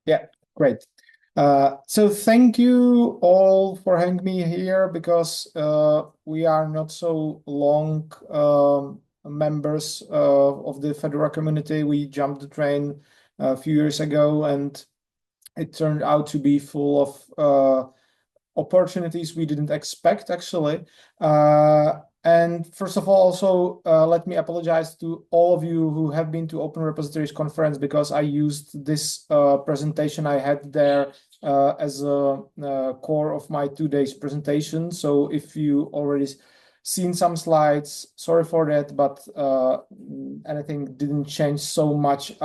Yeah, great. So thank you all for having me here because we are not so long members of the Fedora community. We jumped the train a few years ago, and it turned out to be full of opportunities we didn't expect, actually. And first of all, also let me apologize to all of you who have been to Open Repositories Conference because I used this presentation I had there as a core of my 2 days presentation. So if you already seen some slides, sorry for that, but anything didn't change so much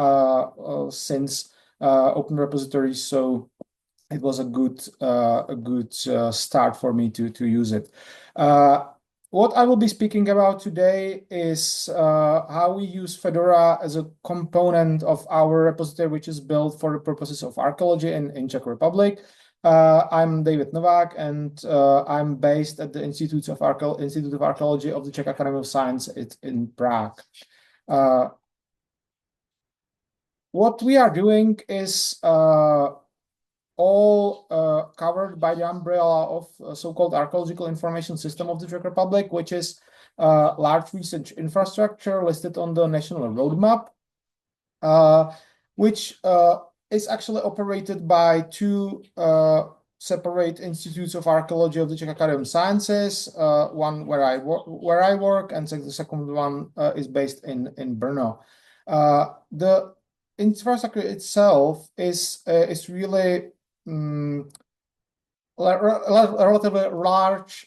since Open Repositories. So it was a good start for me to use it. What I will be speaking about today is how we use Fedora as a component of our repository, which is built for the purposes of archaeology in Czech Republic. I'm David Novák, and I'm based at the Institute of Archaeology of the Czech Academy of Science in Prague. What we are doing is all covered by the umbrella of so-called Archaeological Information System of the Czech Republic, which is large research infrastructure listed on the national roadmap, which is actually operated by two separate institutes of archaeology of the Czech Academy of Sciences. One where I work, and the second one is based in Brno. The infrastructure itself is really relatively large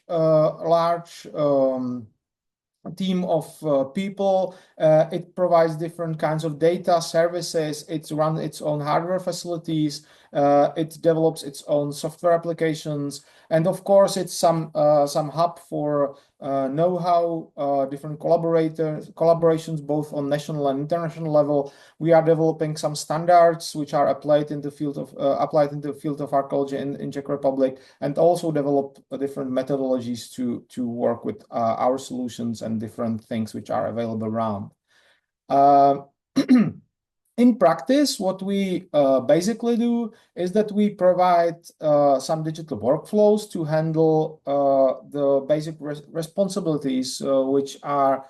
team of people. It provides different kinds of data services. It runs its own hardware facilities. It develops its own software applications, and of course, it's some hub for know-how, different collaborations, both on national and international level. We are developing some standards which are applied in the field of archaeology in Czech Republic, and also develop different methodologies to work with our solutions and different things which are available around. In practice, what we basically do is that we provide some digital workflows to handle the basic responsibilities which are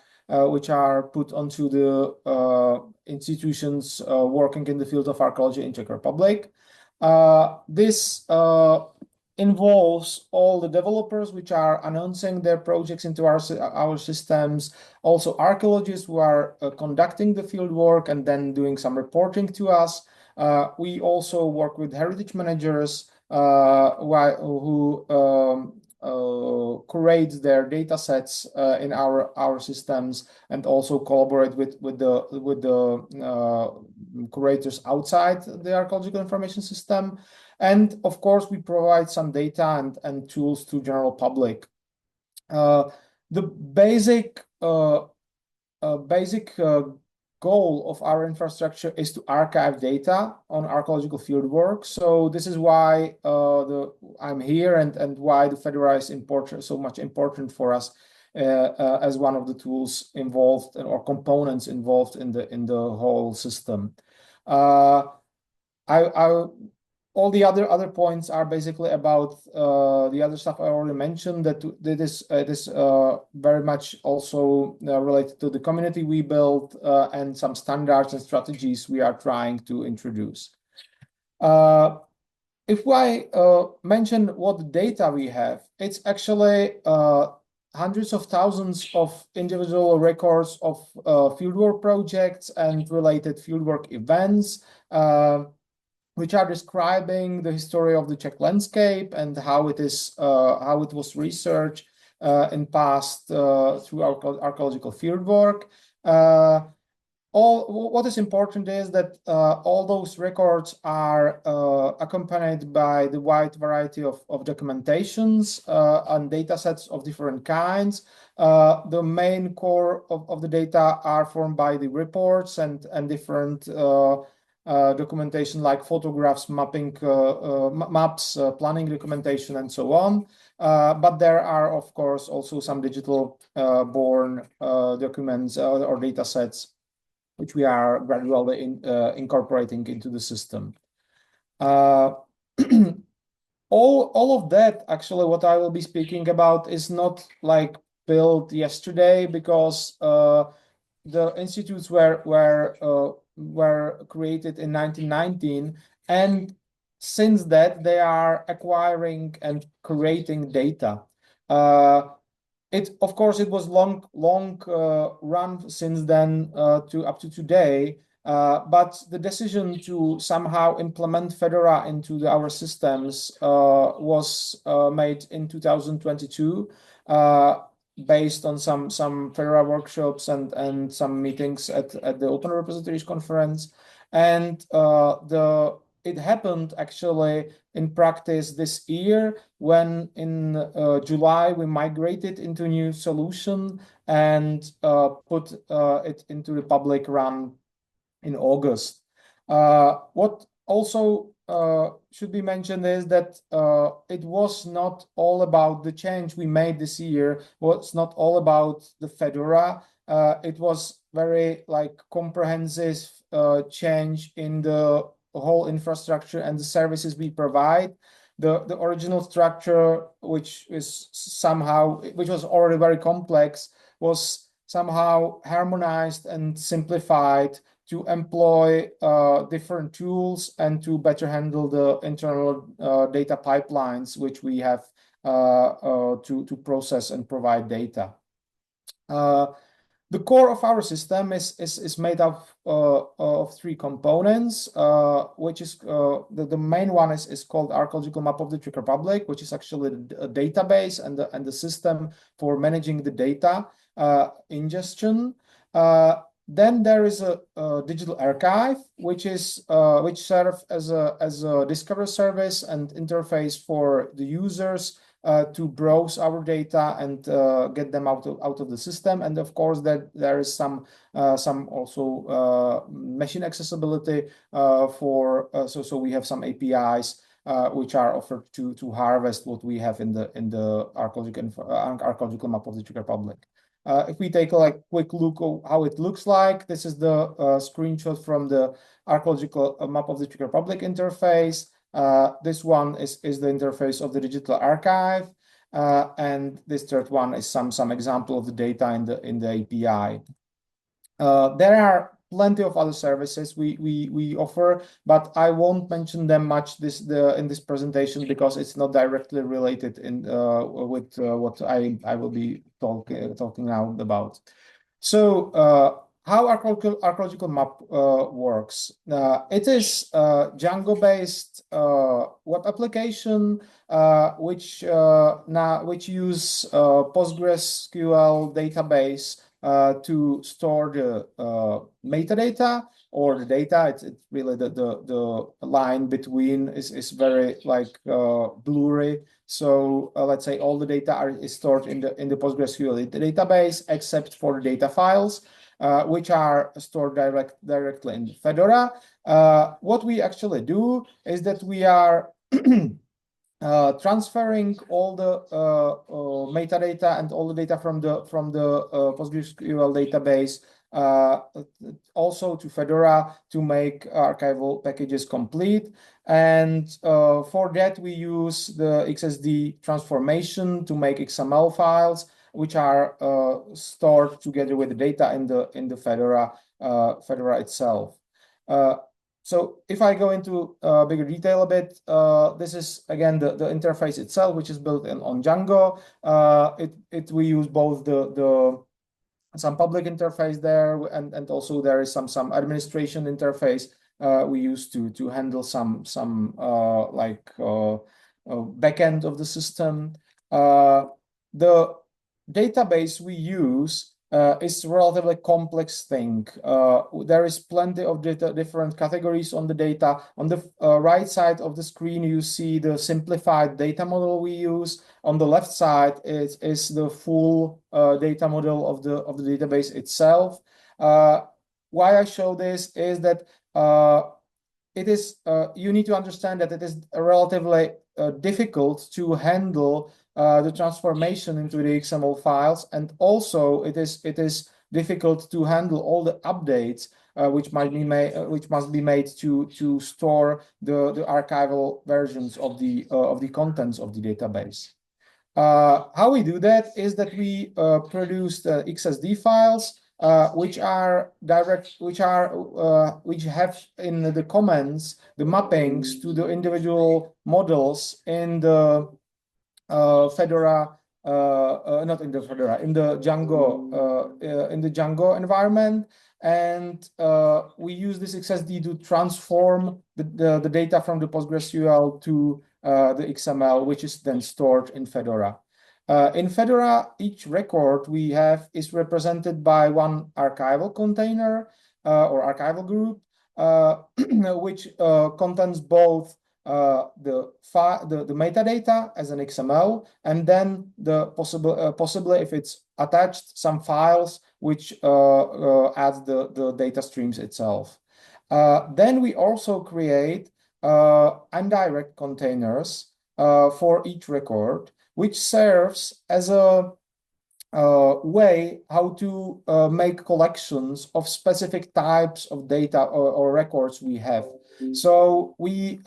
put onto the institutions working in the field of archaeology in Czech Republic. This involves all the developers which are announcing their projects into our systems, also archaeologists who are conducting the field work and then doing some reporting to us. We also work with heritage managers who curate their data sets in our systems, and also collaborate with the curators outside the archaeological information system. And of course, we provide some data and tools to general public. The basic goal of our infrastructure is to archive data on archaeological fieldwork. So this is why I'm here, and why the Fedora is so much important for us as one of the tools involved, or components involved in the whole system. All the other points are basically about the other stuff I already mentioned. That it is very much also related to the community we built and some standards and strategies we are trying to introduce. If I mention what data we have, it's actually hundreds of thousands of individual records of fieldwork projects and related fieldwork events, which are describing the history of the Czech landscape and how it was researched in past through archaeological fieldwork. What is important is that all those records are accompanied by the wide variety of documentations and data sets of different kinds. The main core of the data are formed by the reports and different documentation like photographs, mapping, maps, planning documentation, and so on. But there are, of course, also some digital born documents or data sets which we are gradually incorporating into the system. Uh, all of that, actually, what I will be speaking about is not like built yesterday, because the institutes were created in 1919, and since that they are acquiring and creating data. Of course, it was long run since then to up to today. But the decision to somehow implement Fedora into our systems was made in 2022, based on some Fedora workshops and some meetings at the Open Repositories Conference. And it happened actually in practice this year, when in July we migrated into a new solution and put it into the public run in August. What also should be mentioned is that it was not all about the change we made this year. Was not all about the Fedora. It was very like comprehensive change in the whole infrastructure and the services we provide. The original structure, which was already very complex, was somehow harmonized and simplified to employ different tools and to better handle the internal data pipelines which we have to process and provide data. The core of our system is made up of three components, which is the main one is called Archaeological Map of the Czech Republic, which is actually a database and the system for managing the data ingestion. Then there is a digital archive, which serves as a discovery service and interface for the users to browse our data and get them out of the system. And of course, there is some also machine accessibility so we have some APIs which are offered to harvest what we have in the archaeological map of the Czech Republic. If we take a quick look at how it looks like, this is the screenshot from the archaeological map of the Czech Republic interface. This one is the interface of the digital archive, and this third one is some example of the data in the API. There are plenty of other services we offer, but I won't mention them much in this presentation because it's not directly related with what I will be talking now about. So how archaeological map works? It is a Django-based web application which use PostgreSQL database to store the metadata or the data. It's really the line between is very blurry. So let's say all the data is stored in the PostgreSQL database except for the data files, which are stored directly in Fedora. What we actually do is that we are transferring all the metadata and all the data from the PostgreSQL database also to Fedora to make archival packages complete. And for that, we use the XSD transformation to make XML files, which are stored together with the data in the Fedora itself. So if I go into bigger detail a bit, this is again the interface itself, which is built on Django. We use both some public interface there, and also there is some administration interface we use to handle some backend of the system. The database we use is a relatively complex thing. There is plenty of different categories on the data. On the right side of the screen, you see the simplified data model we use. On the left side is the full data model of the database itself. Why I show this is that you need to understand that it is relatively difficult to handle the transformation into the XML files, and also it is difficult to handle all the updates which must be made to store the archival versions of the contents of the database. How we do that is that we produce the XSD files, which have in the comments the mappings to the individual models in the Fedora, not in the Fedora, in the Django environment, and we use this XSD to transform the data from the PostgreSQL to the XML, which is then stored in Fedora. In Fedora, each record we have is represented by one archival container or archival group, which contains both the metadata as an XML, and then the possibly, if it's attached, some files which adds the data streams itself. Then we also create indirect containers for each record, which serves as a way how to make collections of specific types of data or records we have. So we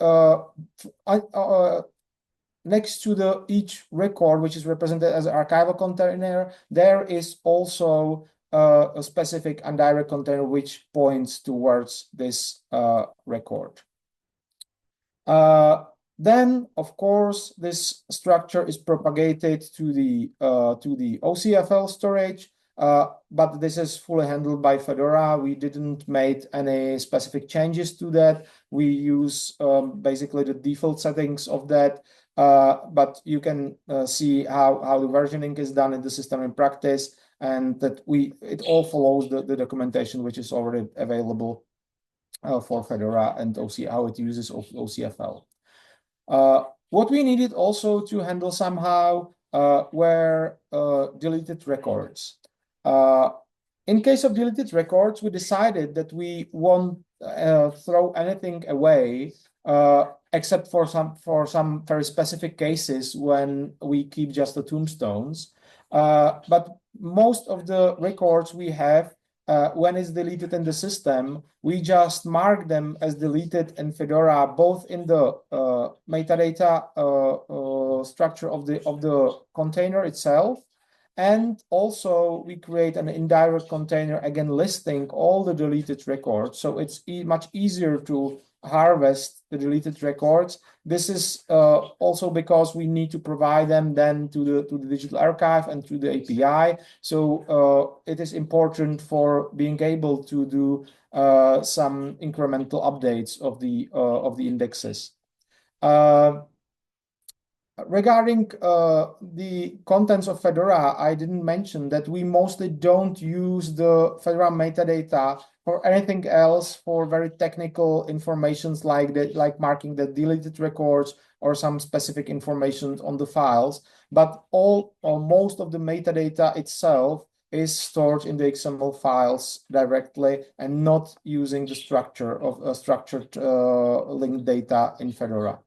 next to each record, which is represented as an archival container, there is also a specific indirect container which points towards this record. Then, of course, this structure is propagated to the OCFL storage, but this is fully handled by Fedora. We didn't make any specific changes to that. We use basically the default settings of that, but you can see how the versioning is done in the system in practice, and that it all follows the documentation which is already available for Fedora and how it uses OCFL. What we needed also to handle somehow were deleted records. In case of deleted records, we decided that we won't throw anything away except for some very specific cases when we keep just the tombstones. But most of the records we have, when it's deleted in the system, we just mark them as deleted in Fedora, both in the metadata structure of the container itself, and also we create an indirect container, again listing all the deleted records. So it's much easier to harvest the deleted records. This is also because we need to provide them then to the digital archive and to the API. So it is important for being able to do some incremental updates of the indexes. Regarding the contents of Fedora, I didn't mention that we mostly don't use the Fedora metadata for anything else, for very technical informations like marking the deleted records or some specific information on the files. But all or most of the metadata itself is stored in the XML files directly and not using the structure of structured linked data in Fedora.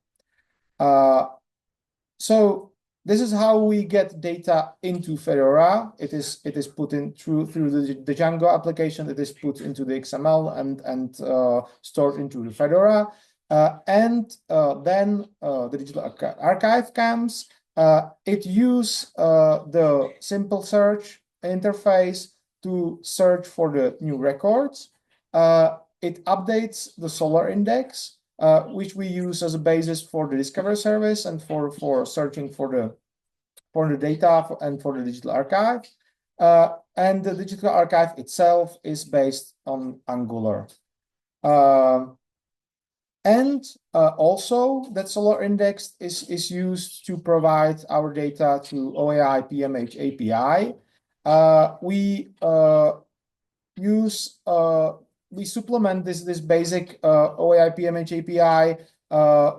So this is how we get data into Fedora. It is put in through the Django application. It is put into the XML and stored into the Fedora. Then the digital archive comes. It uses the simple search interface to search for the new records. It updates the Solr index, which we use as a basis for the discovery service and for searching for the data and for the digital archive. And the digital archive itself is based on Angular. Also that Solr index is used to provide our data to OAI PMH API. We supplement this basic OAI PMH API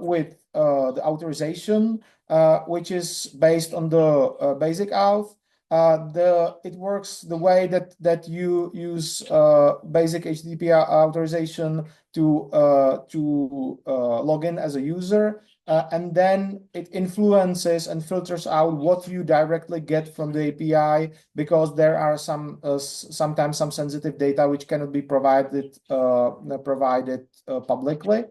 with the authorization, which is based on the basic auth. it works the way that you use basic HTTP authorization to log in as a user, and then it influences and filters out what you directly get from the API, because there are sometimes some sensitive data which cannot be provided publicly.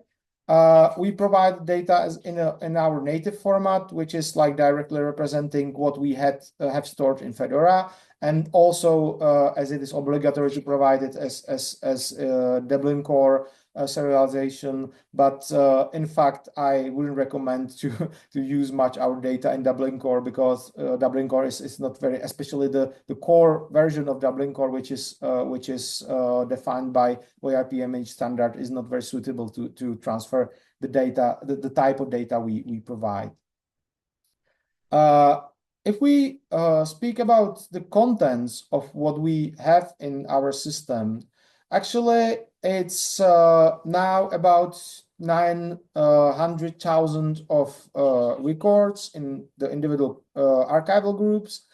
We provide data as in our native format, which is like directly representing what we have stored in Fedora, and also as it is obligatory to provide it as Dublin core serialization. But in fact, I wouldn't recommend to use much our data in Dublin core, because Dublin core is not very, especially the core version of Dublin core, which is defined by OIRPMH standard, is not very suitable to transfer the data, the type of data we provide. If we speak about the contents of what we have in our system, actually it's now about 900,000 of records in the individual archival groups,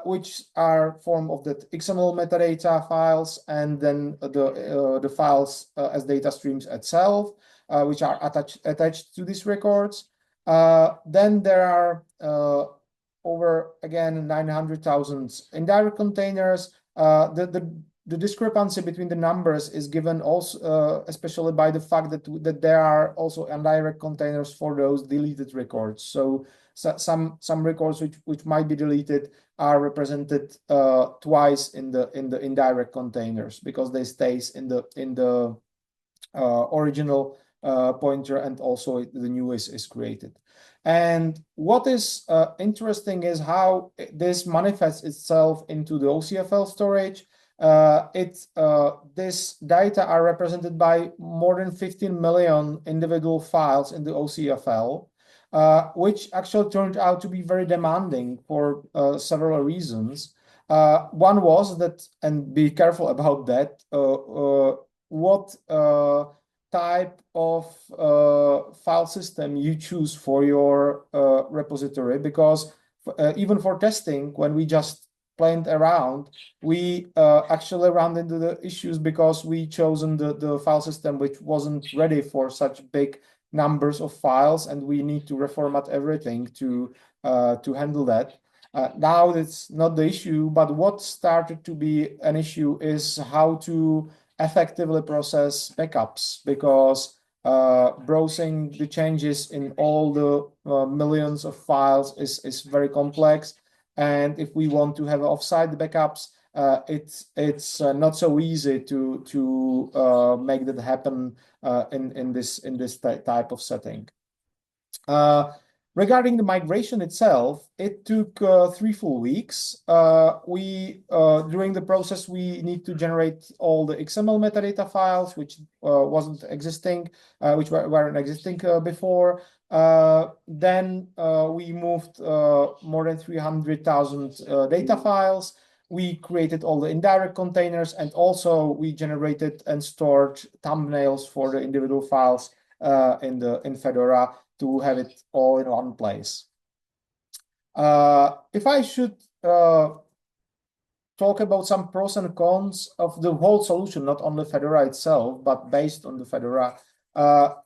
which are form of the XML metadata files, and then the files as data streams itself, which are attached to these records. Then there are over, again, 900,000 indirect containers. The discrepancy between the numbers is given also, especially by the fact that there are also indirect containers for those deleted records. So some records which might be deleted are represented twice in the indirect containers, because they stays in the original pointer, and also the new is created. And what is interesting is how this manifests itself into the OCFL storage. This data are represented by more than 15 million individual files in the OCFL, which actually turned out to be very demanding for several reasons. One was that, and be careful about that, what type of file system you choose for your repository, because even for testing, when we just played around, we actually ran into the issues because we chosen the file system which wasn't ready for such big numbers of files, and we need to reformat everything to handle that. Now it's not the issue, but what started to be an issue is how to effectively process backups, because browsing the changes in all the millions of files is very complex. And if we want to have offsite backups, it's not so easy to make that happen in this type of setting. Regarding the migration itself, it took 3 full weeks. During the process, we need to generate all the XML metadata files, which wasn't existing, which weren't existing before. Then we moved more than 300,000 data files. We created all the indirect containers, and also we generated and stored thumbnails for the individual files in Fedora, to have it all in one place. If I should talk about some pros and cons of the whole solution, not only Fedora itself, but based on the Fedora,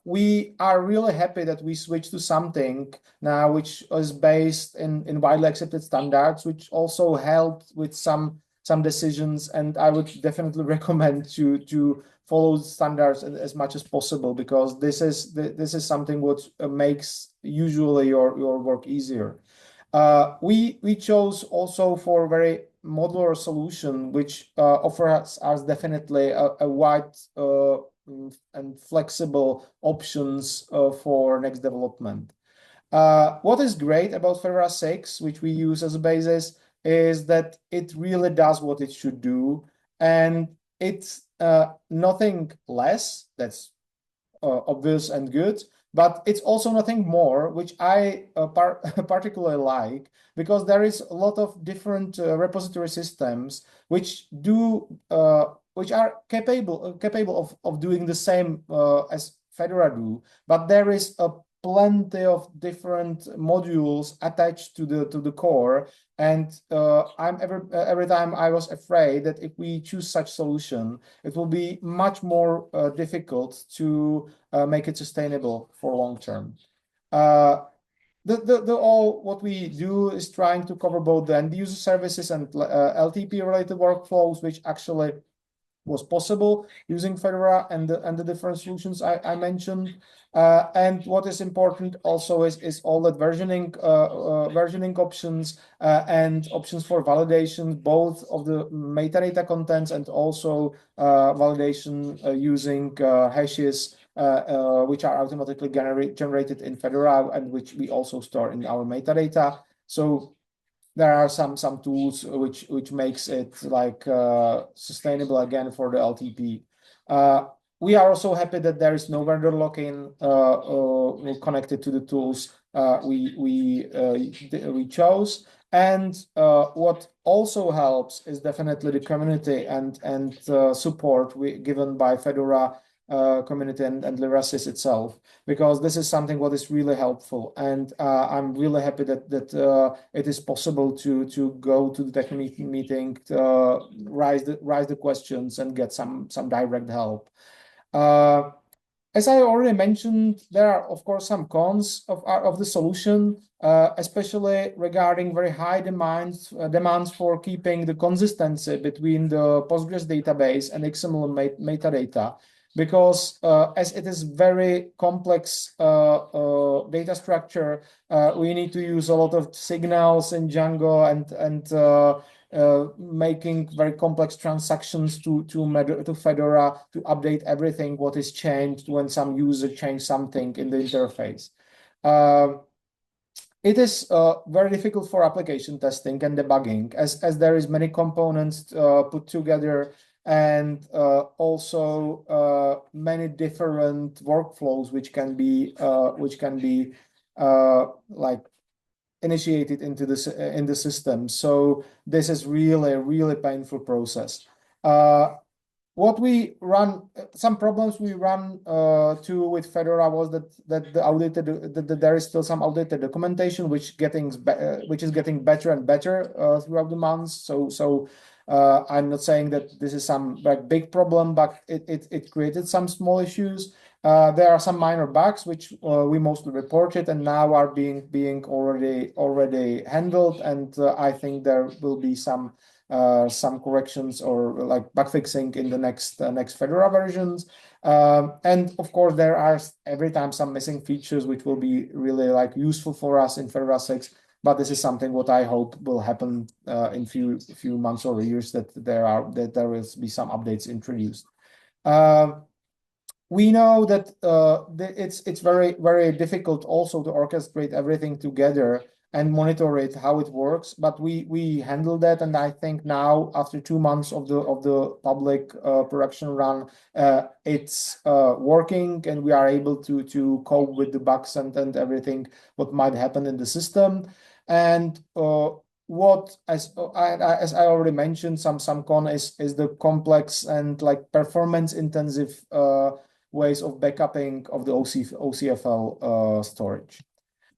we are really happy that we switched to something now which is based in widely accepted standards, which also helped with some decisions. And I would definitely recommend to follow standards as much as possible, because this is something what makes usually your work easier. We chose also for a very modular solution, which offers us definitely a wide and flexible options for next development. What is great about Fedora 6, which we use as a basis, is that it really does what it should do, and it's nothing less. That's obvious and good, but it's also nothing more, which I particularly like, because there is a lot of different repository systems which are capable of doing the same as Fedora do, but there is a plenty of different modules attached to the core. And every time I was afraid that if we choose such solution, it will be much more difficult to make it sustainable for long term. The all what we do is trying to cover both the end user services and LTP related workflows, which actually was possible using Fedora and the different solutions I mentioned. And what is important also is all the versioning options and options for validation, both of the metadata contents and also validation using hashes which are automatically generated in Fedora and which we also store in our metadata. So there are some tools which makes it like sustainable again for the LTP. We are also happy that there is no vendor lock-in connected to the tools we chose. And what also helps is definitely the community and support given by Fedora community and Lyrasis itself, because this is something what is really helpful. And I'm really happy that it is possible to go to the technical meeting, raise the questions and get some direct help. As I already mentioned, there are, of course, some cons of the solution, especially regarding very high demands for keeping the consistency between the Postgres database and XML metadata, because as it is very complex data structure, we need to use a lot of signals in Django and making very complex transactions to Fedora to update everything what is changed when some user changed something in the interface. It is very difficult for application testing and debugging as there is many components put together, and also many different workflows which can be like initiated into in the system. So this is really painful process. What we run, some problems we run to with Fedora was that there is still some outdated documentation which is getting better and better throughout the months. So I'm not saying that this is some like big problem, but it created some small issues. There are some minor bugs which we mostly reported and now are being already handled, and I think there will be some corrections or like bug fixing in the next Fedora versions. And of course, there are every time some missing features which will be really like useful for us in Fedora 6. But this is something what I hope will happen in few months or years, that there will be some updates introduced. We know that it's very difficult also to orchestrate everything together and monitor it how it works, but we handle that, and I think now after 2 months of the public production run, it's working, and we are able to cope with the bugs and everything what might happen in the system. And as I already mentioned, some con is the complex and like performance intensive ways of backupping of the OCFL storage.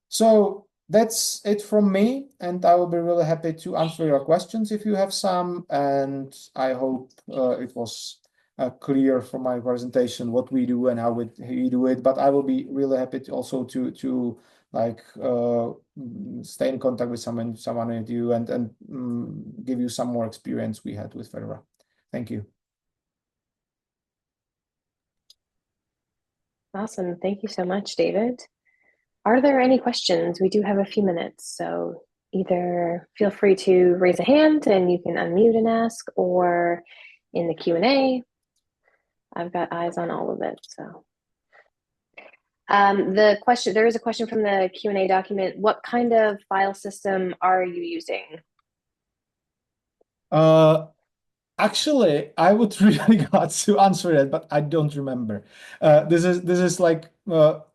So that's it from me, and I will be really happy to answer your questions if you have some. And I hope it was clear from my presentation what we do and how we do it. But I will be really happy to also to like stay in contact with someone with you and give you some more experience we had with Fedora. Thank you. Awesome. Thank you so much, David. Are there any questions? We do have a few minutes, so either feel free to raise a hand and you can unmute and ask, or in the Q&A. I've got eyes on all of it. So there is a question from the Q&A document. What kind of file system are you using? Actually, I would really got to answer that, but I don't remember. This is like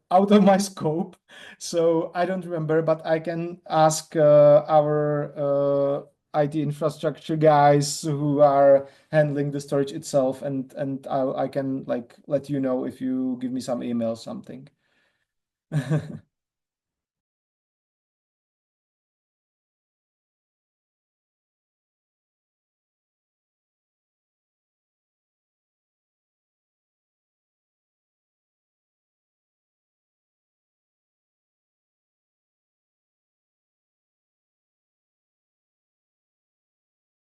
out of my scope, so I don't remember. But I can ask our IT infrastructure guys who are handling the storage itself, and I can like let you know if you give me some email or something.